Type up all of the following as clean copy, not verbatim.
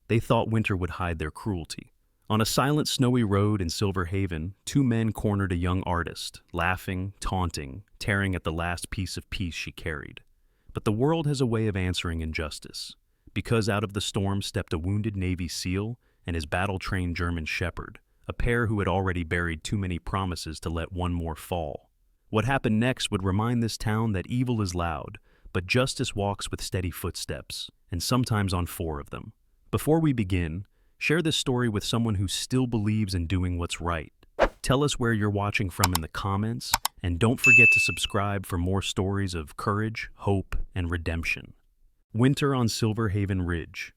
They thought winter would hide their cruelty. On a silent, snowy road in Silver Haven, two men cornered a young artist, laughing, taunting, tearing at the last piece of peace she carried. But the world has a way of answering injustice. Because out of the storm stepped a wounded Navy SEAL and his battle-trained German shepherd, a pair who had already buried too many promises to let one more fall. What happened next would remind this town that evil is loud, but justice walks with steady footsteps, and sometimes on four of them. Before we begin, share this story with someone who still believes in doing what's right. Tell us where you're watching from in the comments, and don't forget to subscribe for more stories of courage, hope, and redemption. Winter on Silver Haven Ridge.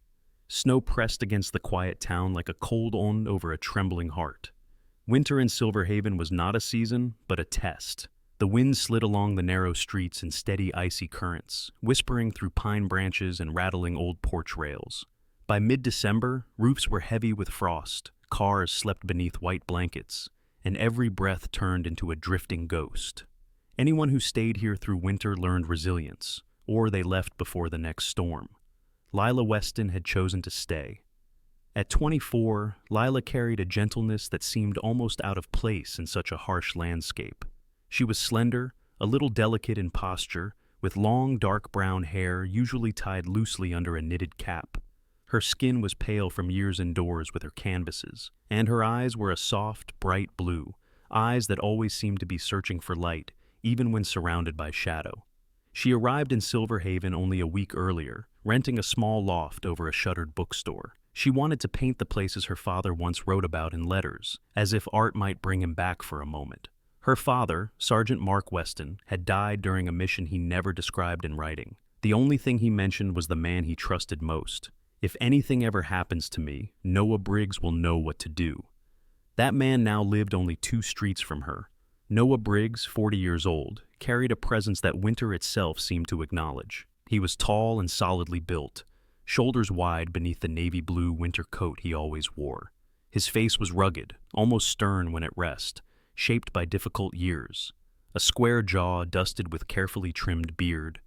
Snow pressed against the quiet town like a cold wind over a trembling heart. Winter in Silver Haven was not a season, but a test. The wind slid along the narrow streets in steady icy currents, whispering through pine branches and rattling old porch rails. By mid-December, roofs were heavy with frost, cars slept beneath white blankets, and every breath turned into a drifting ghost. Anyone who stayed here through winter learned resilience, or they left before the next storm. Lila Weston had chosen to stay. At 24, Lila carried a gentleness that seemed almost out of place in such a harsh landscape. She was slender, a little delicate in posture, with long dark brown hair usually tied loosely under a knitted cap. Her skin was pale from years indoors with her canvases, and her eyes were a soft, bright blue, eyes that always seemed to be searching for light, even when surrounded by shadow. She arrived in Silver Haven only a week earlier, renting a small loft over a shuttered bookstore. She wanted to paint the places her father once wrote about in letters, as if art might bring him back for a moment. Her father, Sergeant Mark Weston, had died during a mission he never described in writing. The only thing he mentioned was the man he trusted most. "If anything ever happens to me, Noah Briggs will know what to do." That man now lived only 2 streets from her. Noah Briggs, 40 years old, carried a presence that winter itself seemed to acknowledge. He was tall and solidly built, shoulders wide beneath the navy blue winter coat he always wore. His face was rugged, almost stern when at rest, shaped by difficult years. A square jaw dusted with carefully trimmed beard,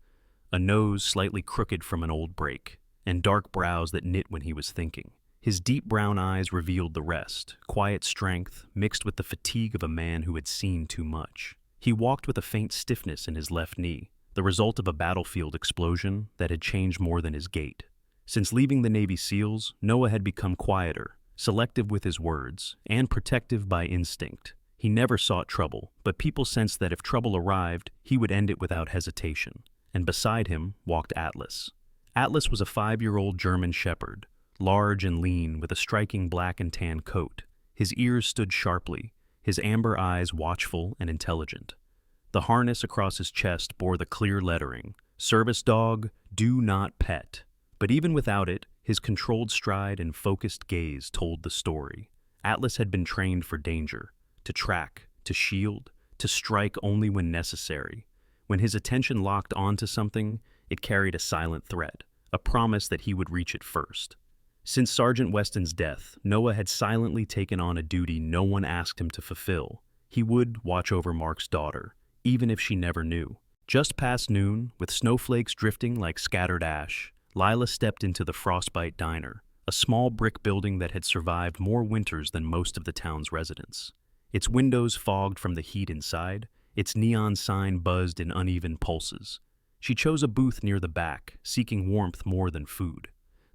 a nose slightly crooked from an old break, and dark brows that knit when he was thinking. His deep brown eyes revealed the rest, quiet strength mixed with the fatigue of a man who had seen too much. He walked with a faint stiffness in his left knee, the result of a battlefield explosion that had changed more than his gait. Since leaving the Navy SEALs, Noah had become quieter, selective with his words, and protective by instinct. He never sought trouble, but people sensed that if trouble arrived, he would end it without hesitation. And beside him walked Atlas. Atlas was a 5-year-old German shepherd, large and lean with a striking black and tan coat. His ears stood sharply, his amber eyes watchful and intelligent. The harness across his chest bore the clear lettering, "Service Dog, Do Not Pet." But even without it, his controlled stride and focused gaze told the story. Atlas had been trained for danger, to track, to shield, to strike only when necessary. When his attention locked onto something, it carried a silent threat, a promise that he would reach it first. Since Sergeant Weston's death, Noah had silently taken on a duty no one asked him to fulfill. He would watch over Mark's daughter, even if she never knew. Just past noon, with snowflakes drifting like scattered ash, Lila stepped into the Frostbite Diner, a small brick building that had survived more winters than most of the town's residents. Its windows fogged from the heat inside, its neon sign buzzed in uneven pulses. She chose a booth near the back, seeking warmth more than food.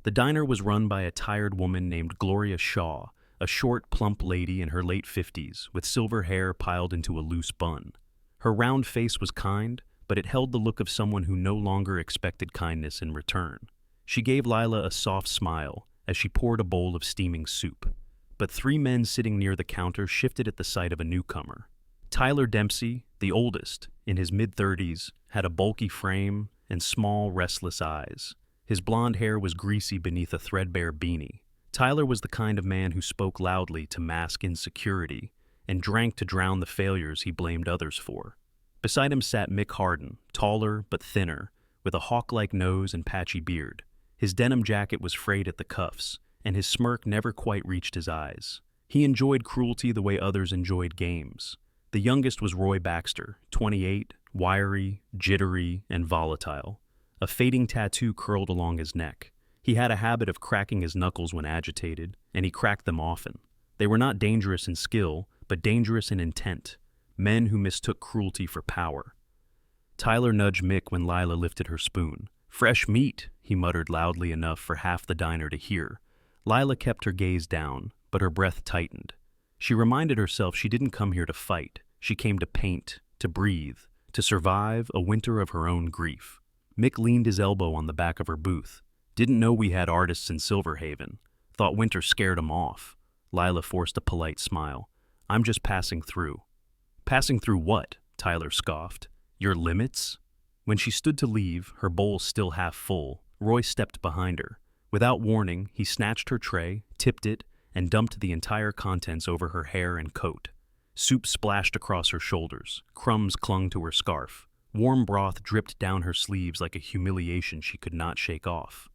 The diner was run by a tired woman named Gloria Shaw, a short, plump lady in her late 50s, with silver hair piled into a loose bun. Her round face was kind, but it held the look of someone who no longer expected kindness in return. She gave Lila a soft smile as she poured a bowl of steaming soup. But 3 men sitting near the counter shifted at the sight of a newcomer. Tyler Dempsey, the oldest, in his mid-30s, had a bulky frame and small, restless eyes. His blonde hair was greasy beneath a threadbare beanie. Tyler was the kind of man who spoke loudly to mask insecurity and drank to drown the failures he blamed others for. Beside him sat Mick Harden, taller but thinner, with a hawk-like nose and patchy beard. His denim jacket was frayed at the cuffs, and his smirk never quite reached his eyes. He enjoyed cruelty the way others enjoyed games. The youngest was Roy Baxter, 28, wiry, jittery, and volatile. A fading tattoo curled along his neck. He had a habit of cracking his knuckles when agitated, and he cracked them often. They were not dangerous in skill, but dangerous in intent. Men who mistook cruelty for power. Tyler nudged Mick when Lila lifted her spoon. "Fresh meat," he muttered loudly enough for half the diner to hear. Lila kept her gaze down, but her breath tightened. She reminded herself she didn't come here to fight. She came to paint, to breathe, to survive a winter of her own grief. Mick leaned his elbow on the back of her booth. "Didn't know we had artists in Silverhaven. Thought winter scared 'em off." Lila forced a polite smile. "I'm just passing through." "Passing through what?" Tyler scoffed. "Your limits?" When she stood to leave, her bowl still half full, Roy stepped behind her. Without warning, he snatched her tray, tipped it, and dumped the entire contents over her hair and coat. Soup splashed across her shoulders. Crumbs clung to her scarf. Warm broth dripped down her sleeves like a humiliation she could not shake off.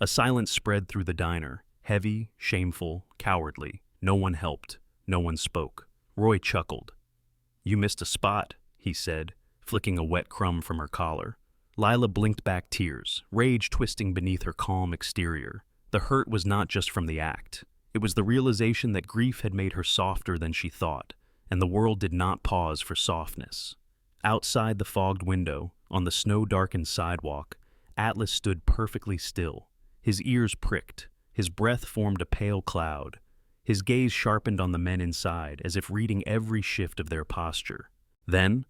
A silence spread through the diner, heavy, shameful, cowardly. No one helped. No one spoke. Roy chuckled. "You missed a spot," he said, flicking a wet crumb from her collar. Lila blinked back tears, rage twisting beneath her calm exterior. The hurt was not just from the act. It was the realization that grief had made her softer than she thought, and the world did not pause for softness. Outside the fogged window, on the snow-darkened sidewalk, Atlas stood perfectly still. His ears pricked. His breath formed a pale cloud. His gaze sharpened on the men inside, as if reading every shift of their posture. Then,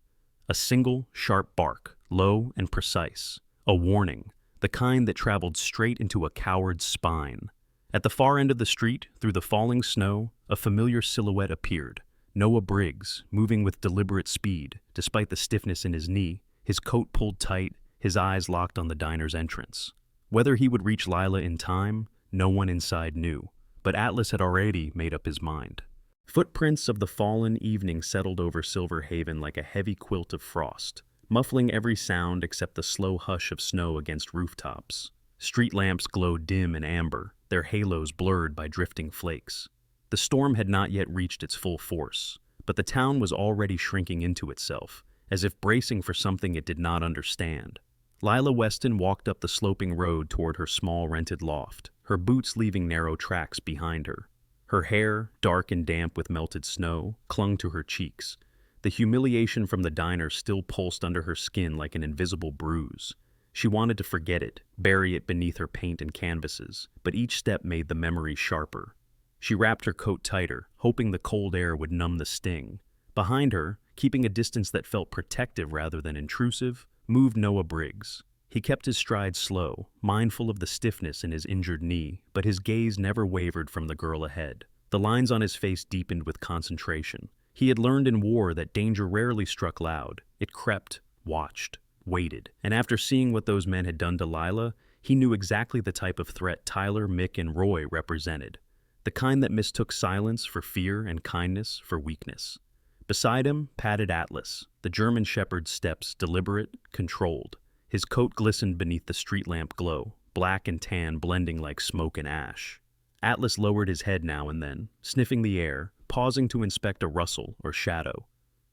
a single, sharp bark, low and precise. A warning, the kind that traveled straight into a coward's spine. At the far end of the street, through the falling snow, a familiar silhouette appeared. Noah Briggs, moving with deliberate speed, despite the stiffness in his knee, his coat pulled tight, his eyes locked on the diner's entrance. Whether he would reach Lila in time, no one inside knew, but Atlas had already made up his mind. Footprints of the fallen evening settled over Silverhaven like a heavy quilt of frost, muffling every sound except the slow hush of snow against rooftops. Street lamps glowed dim and amber, their halos blurred by drifting flakes. The storm had not yet reached its full force, but the town was already shrinking into itself, as if bracing for something it did not understand. Lila Weston walked up the sloping road toward her small rented loft, her boots leaving narrow tracks behind her. Her hair, dark and damp with melted snow, clung to her cheeks. The humiliation from the diner still pulsed under her skin like an invisible bruise. She wanted to forget it, bury it beneath her paint and canvases, but each step made the memory sharper. She wrapped her coat tighter, hoping the cold air would numb the sting. Behind her, keeping a distance that felt protective rather than intrusive, moved Noah Briggs. He kept his stride slow, mindful of the stiffness in his injured knee, but his gaze never wavered from the girl ahead. The lines on his face deepened with concentration. He had learned in war that danger rarely struck loud. It crept, watched, waited. And after seeing what those men had done to Lila, he knew exactly the type of threat Tyler, Mick, and Roy represented. The kind that mistook silence for fear and kindness for weakness. Beside him padded Atlas, the German shepherd's steps deliberate, controlled. His coat glistened beneath the street lamp glow, black and tan blending like smoke and ash. Atlas lowered his head now and then, sniffing the air, pausing to inspect a rustle or shadow.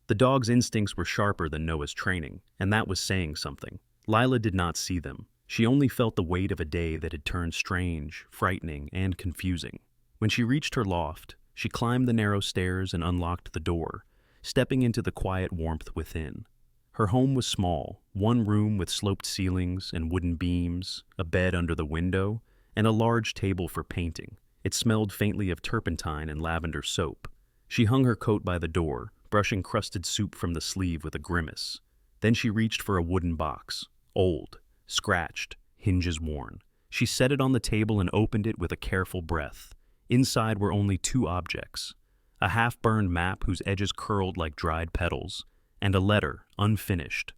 The dog's instincts were sharper than Noah's training, and that was saying something. Lila did not see them. She only felt the weight of a day that had turned strange, frightening, and confusing. When she reached her loft, she climbed the narrow stairs and unlocked the door, stepping into the quiet warmth within. Her home was small, one room with sloped ceilings and wooden beams, a bed under the window, and a large table for painting. It smelled faintly of turpentine and lavender soap. She hung her coat by the door, brushing crusted soup from the sleeve with a grimace. Then she reached for a wooden box, old, scratched, hinges worn. She set it on the table and opened it with a careful breath. Inside were only two objects: a half-burned map whose edges curled like dried petals, and a letter, unfinished,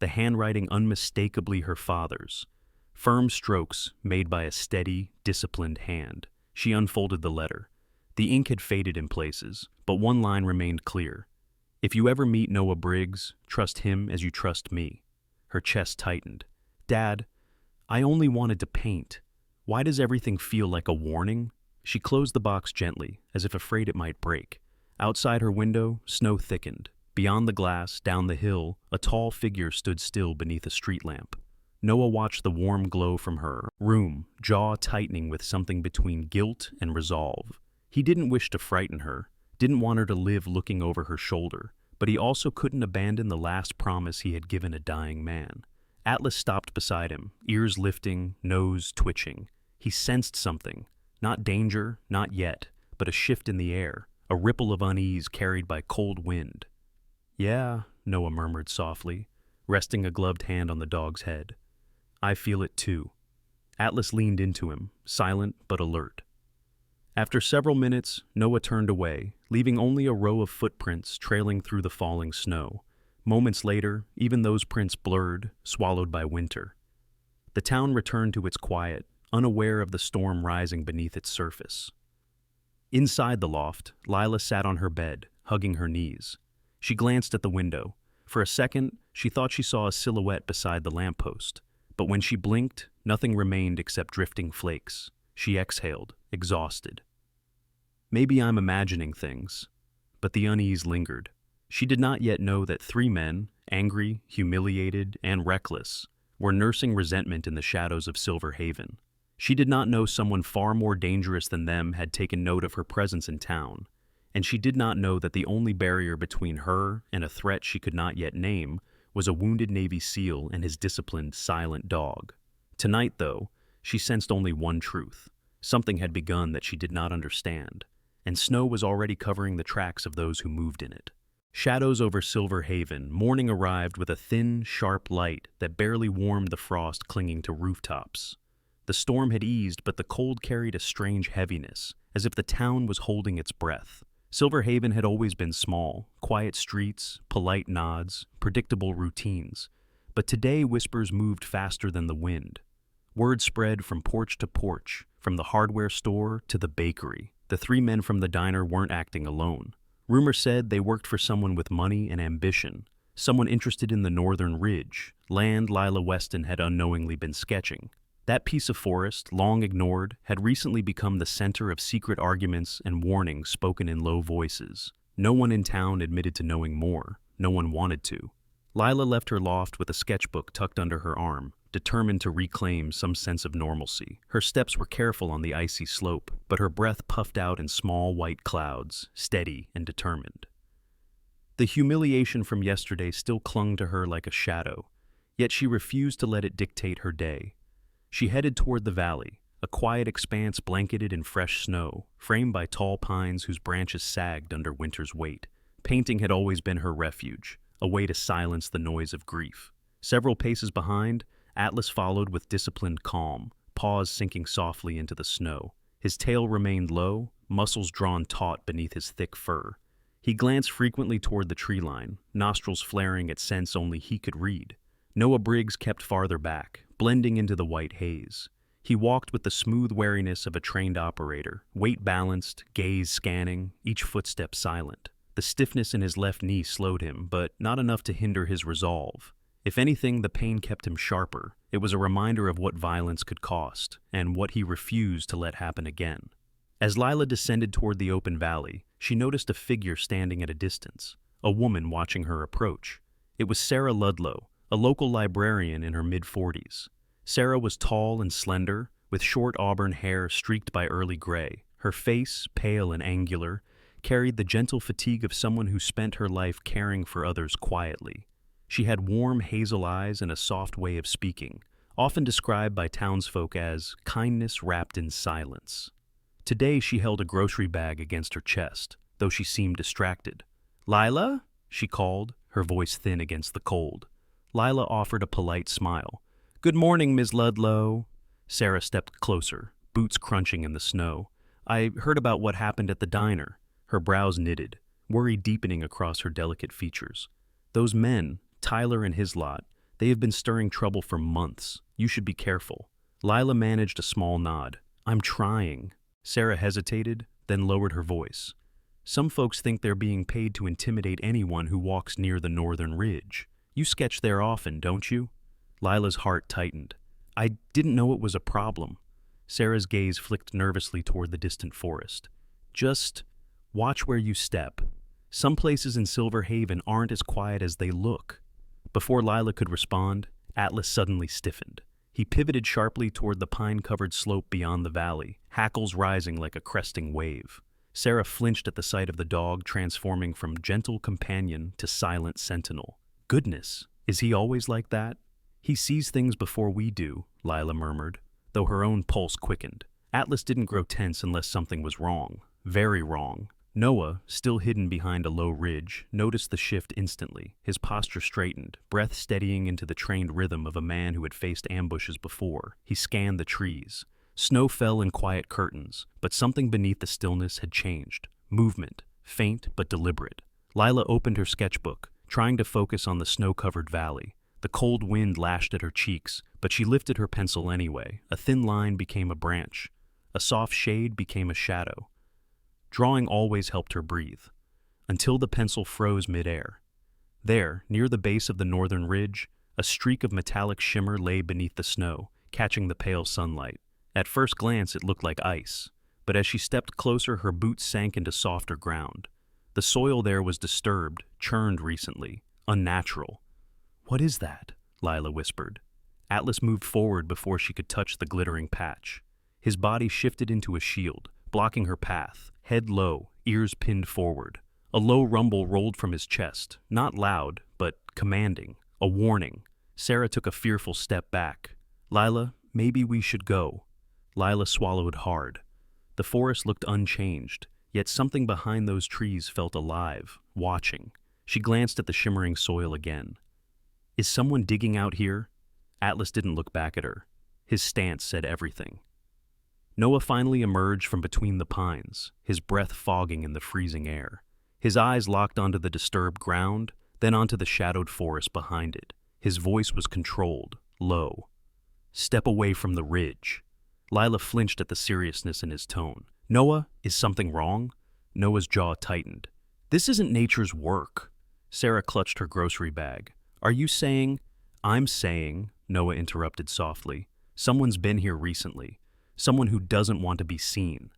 the handwriting unmistakably her father's. Firm strokes made by a steady, disciplined hand. She unfolded the letter. The ink had faded in places, but one line remained clear. "If you ever meet Noah Briggs, trust him as you trust me." Her chest tightened. "Dad, I only wanted to paint. Why does everything feel like a warning?" She closed the box gently, as if afraid it might break. Outside her window, snow thickened. Beyond the glass, down the hill, a tall figure stood still beneath a street lamp. Noah watched the warm glow from her room, jaw tightening with something between guilt and resolve. He didn't wish to frighten her, didn't want her to live looking over her shoulder, but he also couldn't abandon the last promise he had given a dying man. Atlas stopped beside him, ears lifting, nose twitching. He sensed something. Not danger, not yet, but a shift in the air, a ripple of unease carried by cold wind. "Yeah," Noah murmured softly, resting a gloved hand on the dog's head. "I feel it too." Atlas leaned into him, silent but alert. After several minutes, Noah turned away, leaving only a row of footprints trailing through the falling snow. Moments later, even those prints blurred, swallowed by winter. The town returned to its quiet, unaware of the storm rising beneath its surface. Inside the loft, Lila sat on her bed, hugging her knees. She glanced at the window. For a second, she thought she saw a silhouette beside the lamppost. But when she blinked, nothing remained except drifting flakes. She exhaled, exhausted. Maybe I'm imagining things. But the unease lingered. She did not yet know that three men, angry, humiliated, and reckless, were nursing resentment in the shadows of Silver Haven. She did not know someone far more dangerous than them had taken note of her presence in town, and she did not know that the only barrier between her and a threat she could not yet name was a wounded Navy SEAL and his disciplined, silent dog. Tonight, though, she sensed only one truth. Something had begun that she did not understand, and snow was already covering the tracks of those who moved in it. Shadows over Silver Haven, morning arrived with a thin, sharp light that barely warmed the frost clinging to rooftops. The storm had eased, but the cold carried a strange heaviness, as if the town was holding its breath. Silver Haven had always been small, quiet streets, polite nods, predictable routines. But today whispers moved faster than the wind. Word spread from porch to porch, from the hardware store to the bakery. The three men from the diner weren't acting alone. Rumor said they worked for someone with money and ambition, someone interested in the Northern Ridge, land Lila Weston had unknowingly been sketching. That piece of forest, long ignored, had recently become the center of secret arguments and warnings spoken in low voices. No one in town admitted to knowing more. No one wanted to. Lila left her loft with a sketchbook tucked under her arm, determined to reclaim some sense of normalcy. Her steps were careful on the icy slope, but her breath puffed out in small white clouds, steady and determined. The humiliation from yesterday still clung to her like a shadow, yet she refused to let it dictate her day. She headed toward the valley, a quiet expanse blanketed in fresh snow, framed by tall pines whose branches sagged under winter's weight. Painting had always been her refuge, a way to silence the noise of grief. Several paces behind, Atlas followed with disciplined calm, paws sinking softly into the snow. His tail remained low, muscles drawn taut beneath his thick fur. He glanced frequently toward the tree line, nostrils flaring at scents only he could read. Noah Briggs kept farther back, blending into the white haze. He walked with the smooth wariness of a trained operator, weight balanced, gaze scanning, each footstep silent. The stiffness in his left knee slowed him, but not enough to hinder his resolve. If anything, the pain kept him sharper. It was a reminder of what violence could cost, and what he refused to let happen again. As Lila descended toward the open valley, she noticed a figure standing at a distance, a woman watching her approach. It was Sarah Ludlow, a local librarian in her mid-40s. Sarah was tall and slender, with short auburn hair streaked by early gray. Her face, pale and angular, carried the gentle fatigue of someone who spent her life caring for others quietly. She had warm hazel eyes and a soft way of speaking, often described by townsfolk as kindness wrapped in silence. Today she held a grocery bag against her chest, though she seemed distracted. "Lila?" she called, her voice thin against the cold. Lila offered a polite smile. "Good morning, Ms. Ludlow." Sarah stepped closer, boots crunching in the snow. "I heard about what happened at the diner." Her brows knitted, worry deepening across her delicate features. "Those men, Tyler and his lot, they have been stirring trouble for months. You should be careful." Lila managed a small nod. "I'm trying." Sarah hesitated, then lowered her voice. "Some folks think they're being paid to intimidate anyone who walks near the Northern Ridge. You sketch there often, don't you?" Lila's heart tightened. "I didn't know it was a problem." Sarah's gaze flicked nervously toward the distant forest. "Just watch where you step. Some places in Silver Haven aren't as quiet as they look." Before Lila could respond, Atlas suddenly stiffened. He pivoted sharply toward the pine-covered slope beyond the valley, hackles rising like a cresting wave. Sarah flinched at the sight of the dog transforming from gentle companion to silent sentinel. Goodness, is he always like that? He sees things before we do, Lila murmured, though her own pulse quickened. Atlas didn't grow tense unless something was wrong. Very wrong. Noah, still hidden behind a low ridge, noticed the shift instantly. His posture straightened, breath steadying into the trained rhythm of a man who had faced ambushes before. He scanned the trees. Snow fell in quiet curtains, but something beneath the stillness had changed. Movement, faint but deliberate. Lila opened her sketchbook, trying to focus on the snow-covered valley. The cold wind lashed at her cheeks, but she lifted her pencil anyway. A thin line became a branch. A soft shade became a shadow. Drawing always helped her breathe, until the pencil froze midair. There, near the base of the northern ridge, a streak of metallic shimmer lay beneath the snow, catching the pale sunlight. At first glance it looked like ice, but as she stepped closer her boots sank into softer ground. The soil there was disturbed, churned recently, unnatural. "What is that?" Lila whispered. Atlas moved forward before she could touch the glittering patch. His body shifted into a shield, blocking her path, head low, ears pinned forward. A low rumble rolled from his chest, not loud, but commanding, a warning. Sarah took a fearful step back. "Lila, maybe we should go." Lila swallowed hard. The forest looked unchanged, yet something behind those trees felt alive, watching. She glanced at the shimmering soil again. "Is someone digging out here?" Atlas didn't look back at her. His stance said everything. Noah finally emerged from between the pines, his breath fogging in the freezing air. His eyes locked onto the disturbed ground, then onto the shadowed forest behind it. His voice was controlled, low. "Step away from the ridge." Lila flinched at the seriousness in his tone. "Noah, is something wrong?" Noah's jaw tightened. "This isn't nature's work." Sarah clutched her grocery bag. "Are you saying—" "I'm saying," Noah interrupted softly, "someone's been here recently. Someone who doesn't want to be seen."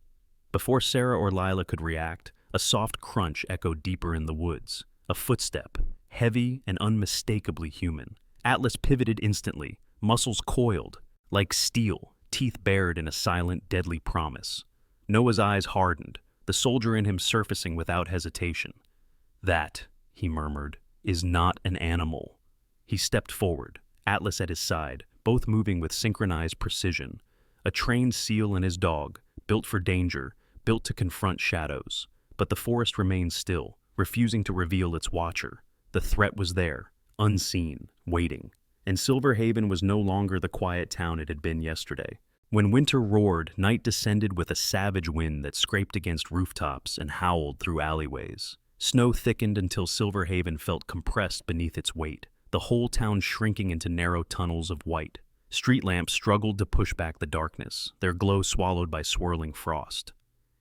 Before Sarah or Lila could react, a soft crunch echoed deeper in the woods. A footstep, heavy and unmistakably human. Atlas pivoted instantly, muscles coiled, like steel, teeth bared in a silent, deadly promise. Noah's eyes hardened, the soldier in him surfacing without hesitation. "That," he murmured, "is not an animal." He stepped forward, Atlas at his side, both moving with synchronized precision. A trained seal and his dog, built for danger, built to confront shadows. But the forest remained still, refusing to reveal its watcher. The threat was there, unseen, waiting. And Silver Haven was no longer the quiet town it had been yesterday. When winter roared, night descended with a savage wind that scraped against rooftops and howled through alleyways. Snow thickened until Silver Haven felt compressed beneath its weight, the whole town shrinking into narrow tunnels of white. Street lamps struggled to push back the darkness, their glow swallowed by swirling frost.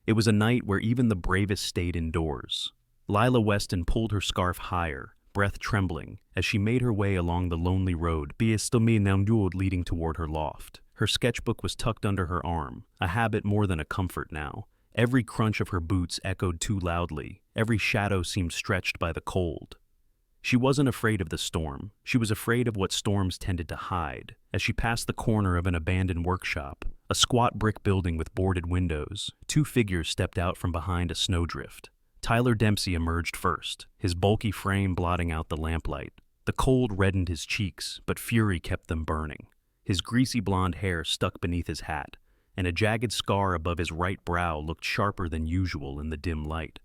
It was a night where even the bravest stayed indoors. Lila Weston pulled her scarf higher, breath trembling, as she made her way along the lonely road leading toward her loft. Her sketchbook was tucked under her arm, a habit more than a comfort now. Every crunch of her boots echoed too loudly, every shadow seemed stretched by the cold. She wasn't afraid of the storm. She was afraid of what storms tended to hide. As she passed the corner of an abandoned workshop, a squat brick building with boarded windows, two figures stepped out from behind a snowdrift. Tyler Dempsey emerged first, his bulky frame blotting out the lamplight. The cold reddened his cheeks, but fury kept them burning. His greasy blonde hair stuck beneath his hat, and a jagged scar above his right brow looked sharper than usual in the dim light.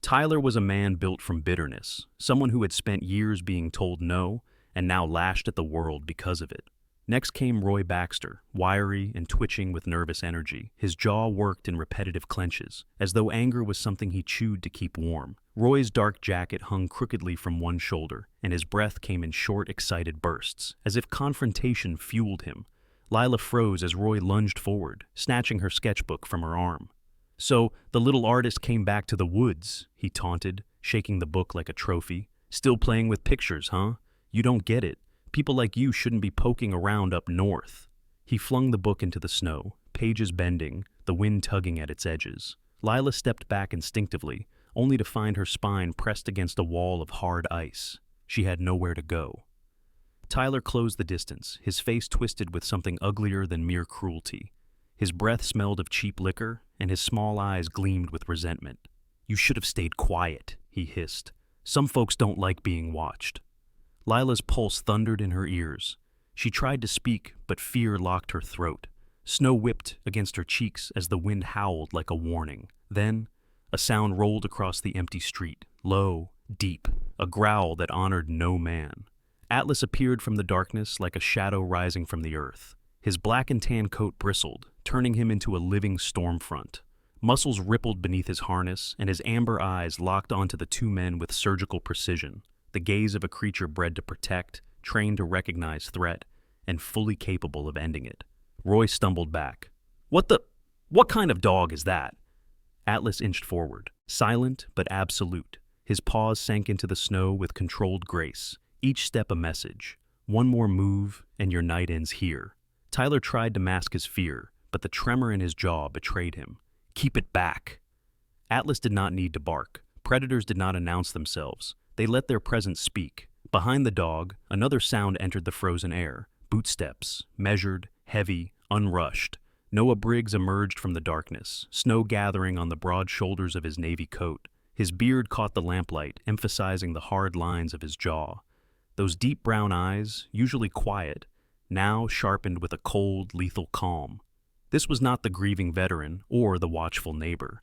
Tyler was a man built from bitterness, someone who had spent years being told no and now lashed at the world because of it. Next came Roy Baxter, wiry and twitching with nervous energy. His jaw worked in repetitive clenches, as though anger was something he chewed to keep warm. Roy's dark jacket hung crookedly from one shoulder, and his breath came in short, excited bursts, as if confrontation fueled him. Lila froze as Roy lunged forward, snatching her sketchbook from her arm. "So, the little artist came back to the woods," he taunted, shaking the book like a trophy. "Still playing with pictures, huh? You don't get it. People like you shouldn't be poking around up north." He flung the book into the snow, pages bending, the wind tugging at its edges. Lila stepped back instinctively, only to find her spine pressed against a wall of hard ice. She had nowhere to go. Tyler closed the distance, his face twisted with something uglier than mere cruelty. His breath smelled of cheap liquor, and his small eyes gleamed with resentment. "You should have stayed quiet," he hissed. "Some folks don't like being watched." Lila's pulse thundered in her ears. She tried to speak, but fear locked her throat. Snow whipped against her cheeks as the wind howled like a warning. Then, a sound rolled across the empty street, low, deep, a growl that honored no man. Atlas appeared from the darkness like a shadow rising from the earth. His black and tan coat bristled, turning him into a living storm front. Muscles rippled beneath his harness, and his amber eyes locked onto the two men with surgical precision, the gaze of a creature bred to protect, trained to recognize threat, and fully capable of ending it. Roy stumbled back. What kind of dog is that?" Atlas inched forward, silent but absolute. His paws sank into the snow with controlled grace, each step a message. One more move, and your night ends here. Tyler tried to mask his fear, but the tremor in his jaw betrayed him. "Keep it back." Atlas did not need to bark. Predators did not announce themselves. They let their presence speak. Behind the dog, another sound entered the frozen air. Bootsteps, measured, heavy, unrushed. Noah Briggs emerged from the darkness, snow gathering on the broad shoulders of his navy coat. His beard caught the lamplight, emphasizing the hard lines of his jaw. Those deep brown eyes, usually quiet, now sharpened with a cold, lethal calm. This was not the grieving veteran or the watchful neighbor.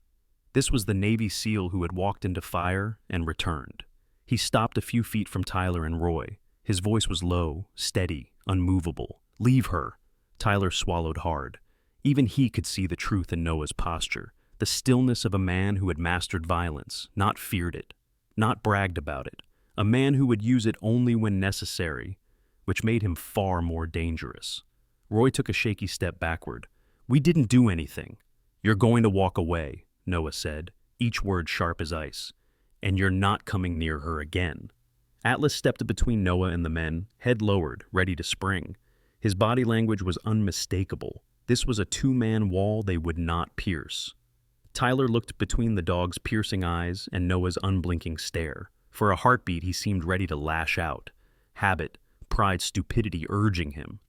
This was the Navy SEAL who had walked into fire and returned. He stopped a few feet from Tyler and Roy. His voice was low, steady, unmovable. "Leave her." Tyler swallowed hard. Even he could see the truth in Noah's posture, the stillness of a man who had mastered violence, not feared it, not bragged about it, a man who would use it only when necessary, which made him far more dangerous. Roy took a shaky step backward. "We didn't do anything." "You're going to walk away," Noah said, each word sharp as ice. "And you're not coming near her again." Atlas stepped between Noah and the men, head lowered, ready to spring. His body language was unmistakable. This was a two-man wall they would not pierce. Tyler looked between the dog's piercing eyes and Noah's unblinking stare. For a heartbeat, he seemed ready to lash out. Habit, pride, stupidity urging him.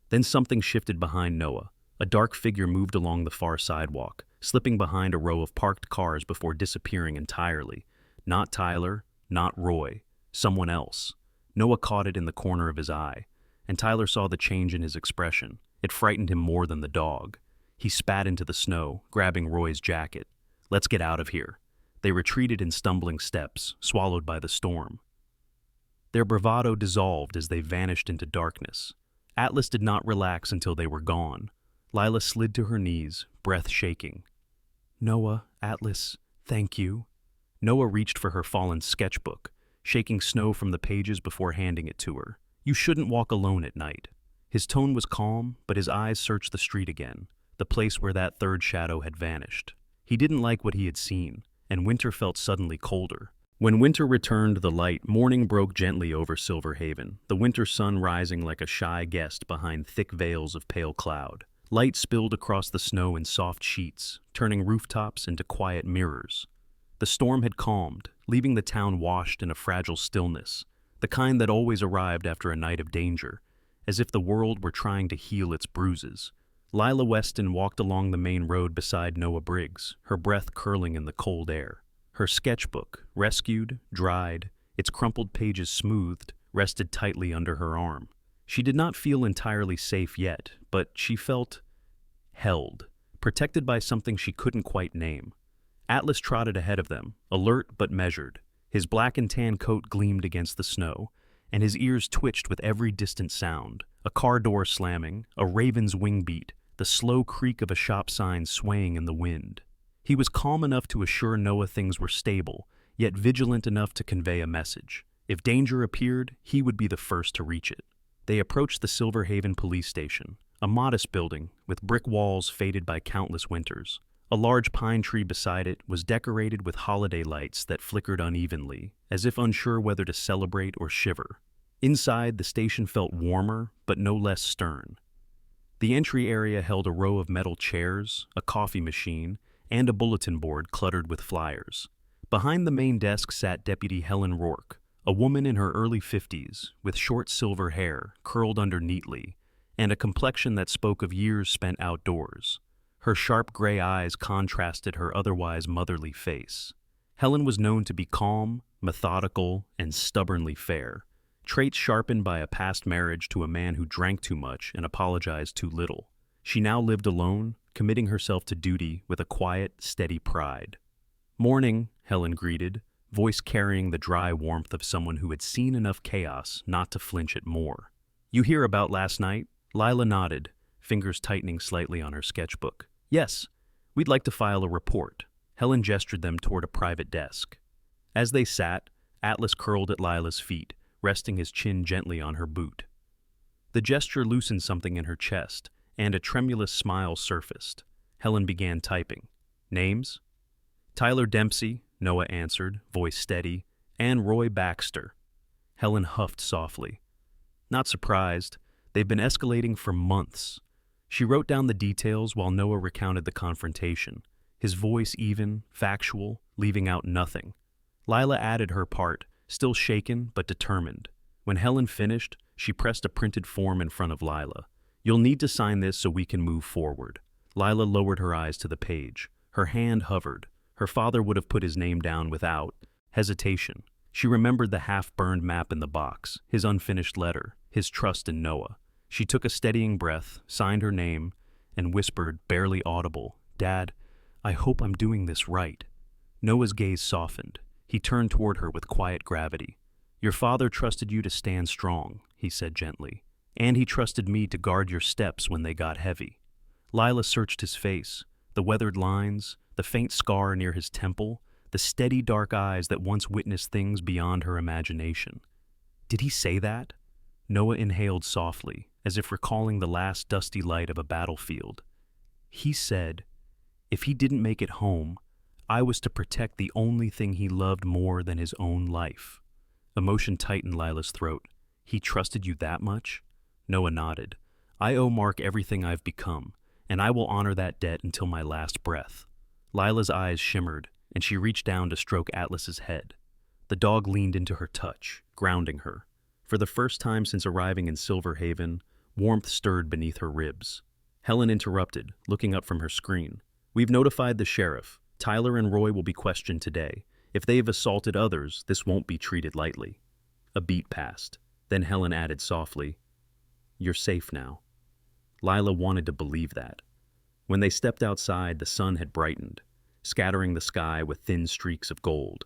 Then something shifted behind Noah. A dark figure moved along the far sidewalk, slipping behind a row of parked cars before disappearing entirely. Not Tyler, not Roy, someone else. Noah caught it in the corner of his eye, and Tyler saw the change in his expression. It frightened him more than the dog. He spat into the snow, grabbing Roy's jacket. "Let's get out of here." They retreated in stumbling steps, swallowed by the storm. Their bravado dissolved as they vanished into darkness. Atlas did not relax until they were gone. Lila slid to her knees, breath shaking. "Noah, Atlas, thank you." Noah reached for her fallen sketchbook, shaking snow from the pages before handing it to her. "You shouldn't walk alone at night." His tone was calm, but his eyes searched the street again, the place where that third shadow had vanished. He didn't like what he had seen, and winter felt suddenly colder. When winter returned the light, morning broke gently over Silver Haven, the winter sun rising like a shy guest behind thick veils of pale cloud. Light spilled across the snow in soft sheets, turning rooftops into quiet mirrors. The storm had calmed, leaving the town washed in a fragile stillness, the kind that always arrived after a night of danger, as if the world were trying to heal its bruises. Lila Weston walked along the main road beside Noah Briggs, her breath curling in the cold air. Her sketchbook, rescued, dried, its crumpled pages smoothed, rested tightly under her arm. She did not feel entirely safe yet, but she felt held, protected by something she couldn't quite name. Atlas trotted ahead of them, alert but measured. His black and tan coat gleamed against the snow, and his ears twitched with every distant sound. A car door slamming, a raven's wing beat, the slow creak of a shop sign swaying in the wind. He was calm enough to assure Noah things were stable, yet vigilant enough to convey a message. If danger appeared, he would be the first to reach it. They approached the Silver Haven police station, a modest building with brick walls faded by countless winters. A large pine tree beside it was decorated with holiday lights that flickered unevenly, as if unsure whether to celebrate or shiver. Inside, the station felt warmer, but no less stern. The entry area held a row of metal chairs, a coffee machine, and a bulletin board cluttered with flyers. Behind the main desk sat Deputy Helen Rourke, A woman in her early 50s, with short silver hair curled under neatly, and a complexion that spoke of years spent outdoors. Her sharp gray eyes contrasted her otherwise motherly face. Helen was known to be calm, methodical, and stubbornly fair, traits sharpened by a past marriage to a man who drank too much and apologized too little. She now lived alone, committing herself to duty with a quiet, steady pride. "Morning," Helen greeted, voice carrying the dry warmth of someone who had seen enough chaos not to flinch at more. "You hear about last night?" Lila nodded, fingers tightening slightly on her sketchbook. "Yes, we'd like to file a report." Helen gestured them toward a private desk. As they sat, Atlas curled at Lila's feet, resting his chin gently on her boot. The gesture loosened something in her chest, and a tremulous smile surfaced. Helen began typing. "Names?" "Tyler Dempsey," Noah answered, voice steady, "and Roy Baxter." Helen huffed softly. "Not surprised. They've been escalating for months." She wrote down the details while Noah recounted the confrontation, his voice even, factual, leaving out nothing. Lila added her part, still shaken but determined. When Helen finished, she pressed a printed form in front of Lila. "You'll need to sign this so we can move forward." Lila lowered her eyes to the page. Her hand hovered. Her father would have put his name down without hesitation. She remembered the half-burned map in the box, his unfinished letter, his trust in Noah. She took a steadying breath, signed her name, and whispered, barely audible, "Dad, I hope I'm doing this right." Noah's gaze softened. He turned toward her with quiet gravity. "Your father trusted you to stand strong," he said gently, "and he trusted me to guard your steps when they got heavy." Lila searched his face, the weathered lines, the faint scar near his temple, the steady dark eyes that once witnessed things beyond her imagination. Did he say that? Noah inhaled softly, as if recalling the last dusty light of a battlefield. He said, if he didn't make it home, I was to protect the only thing he loved more than his own life. Emotion tightened Lila's throat. He trusted you that much? Noah nodded. I owe Mark everything I've become, and I will honor that debt until my last breath. Lila's eyes shimmered, and she reached down to stroke Atlas's head. The dog leaned into her touch, grounding her. For the first time since arriving in Silver Haven, warmth stirred beneath her ribs. Helen interrupted, looking up from her screen. We've notified the sheriff. Tyler and Roy will be questioned today. If they have assaulted others, this won't be treated lightly. A beat passed. Then Helen added softly, You're safe now. Lila wanted to believe that. When they stepped outside, the sun had brightened, scattering the sky with thin streaks of gold.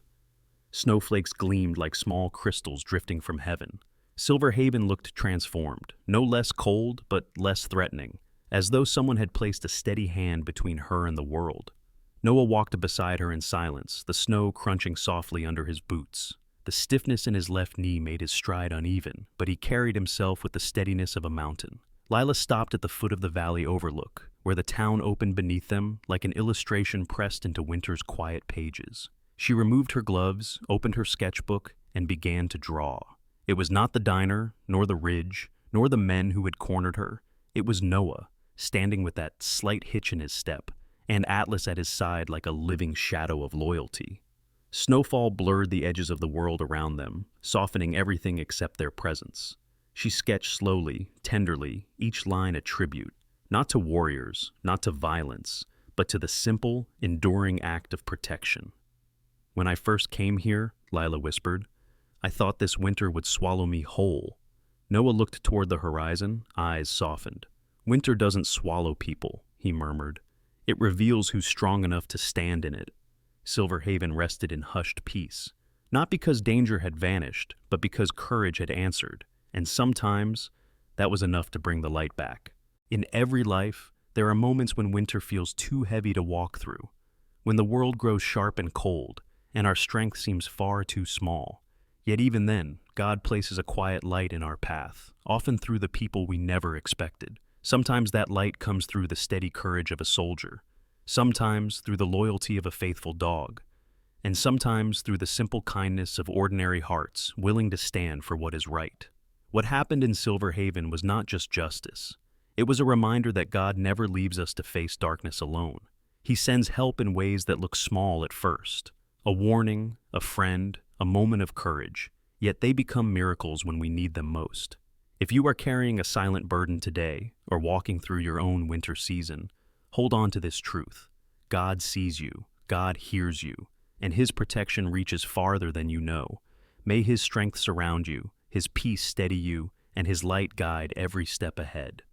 Snowflakes gleamed like small crystals drifting from heaven. Silver Haven looked transformed, no less cold, but less threatening, as though someone had placed a steady hand between her and the world. Noah walked beside her in silence, the snow crunching softly under his boots. The stiffness in his left knee made his stride uneven, but he carried himself with the steadiness of a mountain. Lila stopped at the foot of the valley overlook, where the town opened beneath them like an illustration pressed into winter's quiet pages. She removed her gloves, opened her sketchbook, and began to draw. It was not the diner, nor the ridge, nor the men who had cornered her. It was Noah, standing with that slight hitch in his step, and Atlas at his side like a living shadow of loyalty. Snowfall blurred the edges of the world around them, softening everything except their presence. She sketched slowly, tenderly, each line a tribute, not to warriors, not to violence, but to the simple, enduring act of protection. When I first came here, Lila whispered, I thought this winter would swallow me whole. Noah looked toward the horizon, eyes softened. Winter doesn't swallow people, he murmured. It reveals who's strong enough to stand in it. Silver Haven rested in hushed peace, not because danger had vanished, but because courage had answered, and sometimes that was enough to bring the light back. In every life, there are moments when winter feels too heavy to walk through, when the world grows sharp and cold, and our strength seems far too small. Yet even then, God places a quiet light in our path, often through the people we never expected. Sometimes that light comes through the steady courage of a soldier, sometimes through the loyalty of a faithful dog, and sometimes through the simple kindness of ordinary hearts willing to stand for what is right. What happened in Silver Haven was not just justice. It was a reminder that God never leaves us to face darkness alone. He sends help in ways that look small at first. A warning, a friend, a moment of courage. yet they become miracles when we need them most. If you are carrying a silent burden today or walking through your own winter season, hold on to this truth. God sees you, God hears you, and His protection reaches farther than you know. May His strength surround you, His peace steady you, and His light guide every step ahead.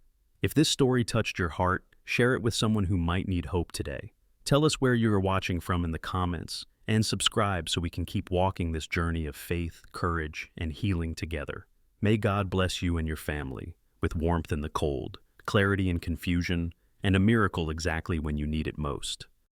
If this story touched your heart, share it with someone who might need hope today. Tell us where you are watching from in the comments, and subscribe so we can keep walking this journey of faith, courage, and healing together. May God bless you and your family with warmth in the cold, clarity in confusion, and a miracle exactly when you need it most.